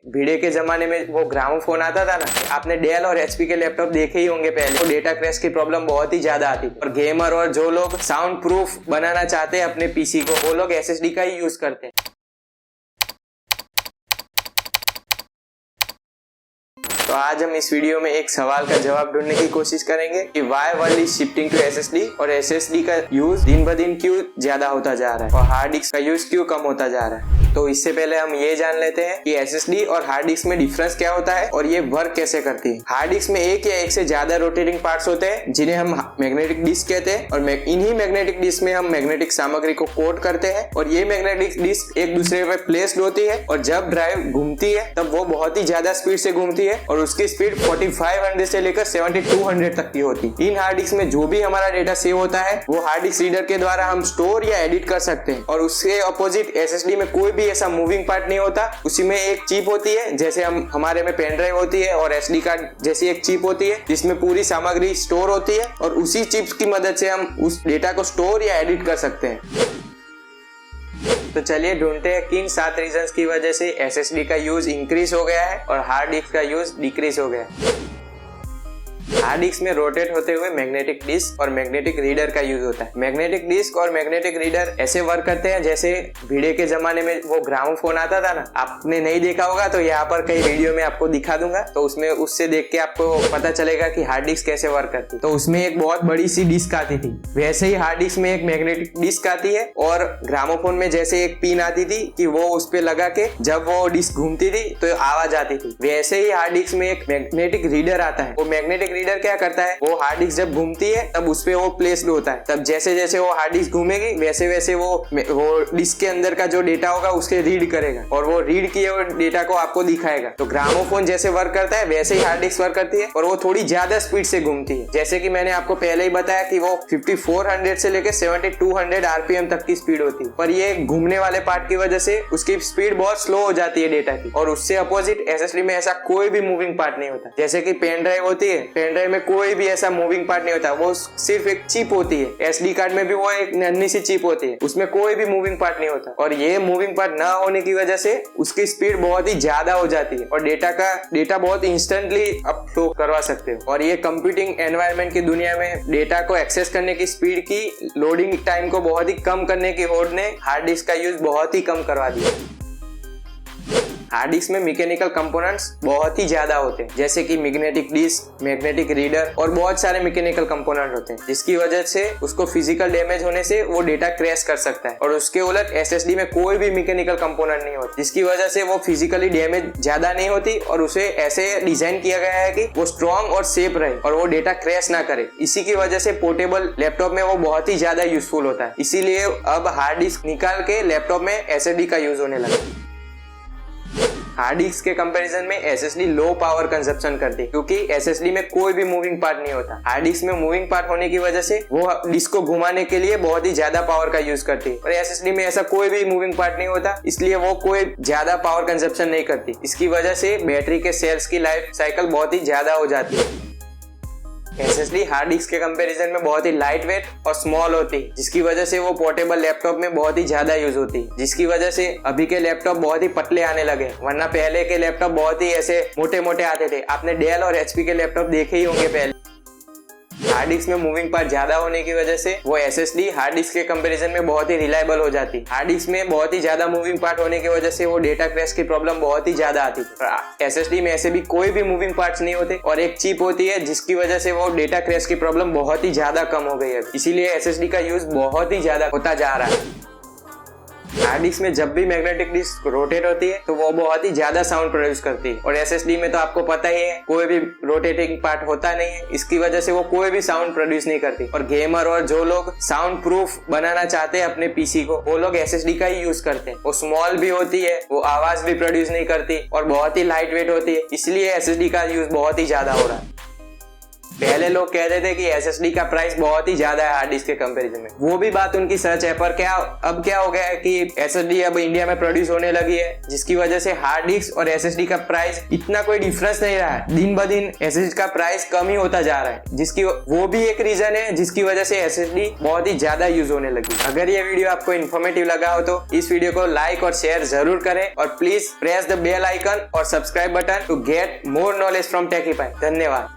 भिड़े के जमाने में वो ग्रामोफोन आता था ना, आपने डेल और एचपी के लैपटॉप देखे ही होंगे पहले। तो डेटा क्रैश की प्रॉब्लम बहुत ही ज्यादा आती थी और गेमर और जो लोग साउंड प्रूफ बनाना चाहते हैं अपने पीसी को, वो लोग एसएसडी का ही यूज करते हैं। तो आज हम इस वीडियो में एक सवाल का जवाब ढूंढने की कोशिश करेंगे कि why world is shifting to SSD और एसएसडी का यूज दिन ब दिन क्यों ज्यादा होता जा रहा है और हार्ड डिस्क का यूज क्यों कम होता जा रहा है। तो इससे पहले हम ये जान लेते हैं कि एसएसडी और हार्ड डिस्क में डिफरेंस क्या होता है और ये वर्क कैसे करती है। हार्ड डिस्क में एक या एक से ज्यादा रोटेटिंग पार्ट्स होते हैं जिन्हें हम मैग्नेटिक डिस्क कहते हैं और इन्हीं मैग्नेटिक डिस्क में हम मैग्नेटिक सामग्री को कोट करते हैं और ये मैग्नेटिक डिस्क एक दूसरे पर प्लेस्ड होती है और जब ड्राइव घूमती है तब वो बहुत ही ज्यादा स्पीड से घूमती है और उसकी स्पीड 4500 से लेकर 7200 तक की होती है। इन हार्ड डिस्क में जो भी हमारा डेटा सेव होता है वो हार्ड डिस्क रीडर के द्वारा हम स्टोर या एडिट कर सकते हैं और उसके अपोजिट एसएसडी में कोई भी ऐसा मूविंग पार्ट नहीं होता। उसी में एक चिप होती है, जैसे हमारे में पेन ड्राइव होती है और एसडी कार्ड जैसी एक चिप होती है जिसमें पूरी सामग्री स्टोर होती है और उसी चिप्स की मदद से हम उस डेटा को स्टोर या एडिट कर सकते हैं। तो चलिए ढूंढते हैं किन 7 रीजंस की वजह से एसएसडी का यूज इंक्रीज हो गया है और हार्ड डिस्क का यूज डिक्रीज हो गया है। हार्ड डिस्क में रोटेट होते हुए मैग्नेटिक डिस्क और मैग्नेटिक रीडर का यूज होता है। मैग्नेटिक डिस्क और मैग्नेटिक रीडर ऐसे वर्क करते हैं जैसे भिड़े के जमाने में वो ग्रामोफोन आता था ना, आपने नहीं देखा होगा तो यहाँ पर कई वीडियो में आपको दिखा दूंगा, तो उसमें उससे देख के आपको पता चलेगा कि हार्ड डिस्क कैसे वर्क करती है। तो उसमें एक बहुत बड़ी सी डिस्क आती थी, वैसे ही हार्ड डिस्क में एक मैग्नेटिक डिस्क आती है और ग्रामोफोन में जैसे एक पिन आती थी कि वो उस पे लगा के जब वो डिस्क घूमती थी तो आवाज आती थी, वैसे ही हार्ड डिस्क में एक मैग्नेटिक रीडर आता है। वो मैग्नेटिक रीडर क्या करता है, वो हार्ड डिस्क जब घूमती है तब उस पे वो प्लेस्ड होता है, तब जैसे जैसे वो हार्ड डिस्क घूमेगी वैसे वैसे वो डिस्क के अंदर का जो डेटा होगा उसके रीड करेगा और वो रीड किए हुए डेटा को आपको दिखाएगा। तो ग्रामोफोन जैसे वर्क करता है वैसे ही हार्ड डिस्क वर्क करती है और वो थोड़ी ज्यादा स्पीड से घूमती है। जैसे कि मैंने आपको पहले ही बताया कि वो 5400 से लेकर 7200 आरपीएम तक की स्पीड होती है, पर ये घूमने वाले पार्ट की वजह से उसकी स्पीड बहुत स्लो हो जाती है डेटा की। और उससे अपोजिट एसएसडी में ऐसा कोई भी मूविंग पार्ट नहीं होता। जैसे कि पेन ड्राइव होती है, पेन ड्राइव में कोई भी ऐसा मूविंग पार्ट नहीं होता, वो सिर्फ एक चिप होती है। एसडी कार्ड में भी वो एक नन्ही सी चिप होती है, उसमें कोई भी मूविंग पार्ट नहीं होता और ये मूविंग पार्ट ना होने की वजह से उसकी स्पीड बहुत ही ज्यादा हो जाती है और डेटा बहुत इंस्टेंटली आप फ्लो करवा सकते हो। और ये कंप्यूटिंग एनवायरनमेंट की दुनिया में डेटा को एक्सेस करने की स्पीड की लोडिंग टाइम को बहुत ही कम करने की होड़ ने हार्ड डिस्क का यूज बहुत ही कम करवा दिया। हार्ड डिस्क में मैकेनिकल कंपोनेंट्स बहुत ही ज्यादा होते हैं, जैसे कि मैग्नेटिक डिस्क, मैग्नेटिक रीडर और बहुत सारे मैकेनिकल कंपोनेंट होते हैं, जिसकी वजह से उसको फिजिकल डैमेज होने से वो डेटा क्रैश कर सकता है। और उसके उलट एसएसडी में कोई भी मैकेनिकल कंपोनेंट नहीं होता, जिसकी वजह से वो फिजिकली डैमेज ज्यादा नहीं होती और उसे ऐसे डिजाइन किया गया है कि वो स्ट्रॉन्ग और सेफ रहे और वो डेटा क्रैश ना करे। इसी की वजह से पोर्टेबल लैपटॉप में वो बहुत ही ज्यादा यूजफुल होता है। इसीलिए अब हार्ड डिस्क निकाल के लैपटॉप में एसएसडी का यूज होने लगा। हार्ड डिस्क के कंपैरिजन में एसएसडी लो पावर कंजप्शन करती है क्योंकि एसएसडी में कोई भी मूविंग पार्ट नहीं होता। हार्ड डिस्क में मूविंग पार्ट होने की वजह से वो डिस्क को घुमाने के लिए बहुत ही ज्यादा पावर का यूज करती है और एसएसडी में ऐसा कोई भी मूविंग पार्ट नहीं होता, इसलिए वो कोई ज्यादा पावर कंजप्शन नहीं करती। इसकी वजह से बैटरी के सेल्स की लाइफ साइकिल बहुत ही ज्यादा हो जाती है। एसएसडी हार्ड डिस्क के कंपैरिजन में बहुत ही लाइट वेट और स्मॉल होती है, जिसकी वजह से वो पोर्टेबल लैपटॉप में बहुत ही ज्यादा यूज होती है, जिसकी वजह से अभी के लैपटॉप बहुत ही पतले आने लगे, वरना पहले के लैपटॉप बहुत ही ऐसे मोटे मोटे आते थे। आपने डेल और एचपी के लैपटॉप देखे ही होंगे पहले। हार्ड डिस्क में मूविंग पार्ट ज्यादा होने की वजह से वो एसएसडी हार्ड डिस्क के कंपैरिजन में बहुत ही रिलायबल हो जाती है। हार्ड डिस्क में बहुत ही ज्यादा मूविंग पार्ट होने की वजह से वो डेटा क्रैश की प्रॉब्लम बहुत ही ज्यादा आती है। एसएसडी में ऐसे भी कोई भी मूविंग पार्ट्स नहीं होते और एक चिप होती है, जिसकी वजह से वो डेटा क्रैश की प्रॉब्लम बहुत ही ज्यादा कम हो गई है। इसीलिए एसएसडी का यूज बहुत ही ज्यादा होता जा रहा है। हार्ड डिस्क में जब भी मैग्नेटिक डिस्क रोटेट होती है तो वो बहुत ही ज्यादा साउंड प्रोड्यूस करती है और एसएसडी में तो आपको पता ही है कोई भी रोटेटिंग पार्ट होता नहीं है, इसकी वजह से वो कोई भी साउंड प्रोड्यूस नहीं करती। और गेमर और जो लोग साउंड प्रूफ बनाना चाहते हैं अपने पीसी को, वो लोग एसएसडी का ही यूज करते हैं। वो स्मॉल भी होती है, वो आवाज भी प्रोड्यूस नहीं करती और बहुत ही लाइट वेट होती है, इसलिए एसएसडी का यूज बहुत ही ज्यादा हो रहा है। पहले लोग कहते थे कि एसएसडी का प्राइस बहुत ही ज्यादा है हार्ड डिस्क के कंपैरिजन में, वो भी बात उनकी सच है। पर अब क्या हो गया है कि एसएसडी अब इंडिया में प्रोड्यूस होने लगी है, जिसकी वजह से हार्ड डिस्क और एसएसडी का प्राइस इतना कोई डिफरेंस नहीं रहा है। दिन ब दिन एसएसडी का प्राइस कम ही होता जा रहा है, जिसकी वो भी एक रीजन है जिसकी वजह से एसएसडी बहुत ही ज्यादा यूज होने लगी। अगर ये वीडियो आपको इन्फॉर्मेटिव लगा हो तो इस वीडियो को लाइक और शेयर जरूर करें और please press the bell icon और subscribe button to get more knowledge from Techypie. धन्यवाद।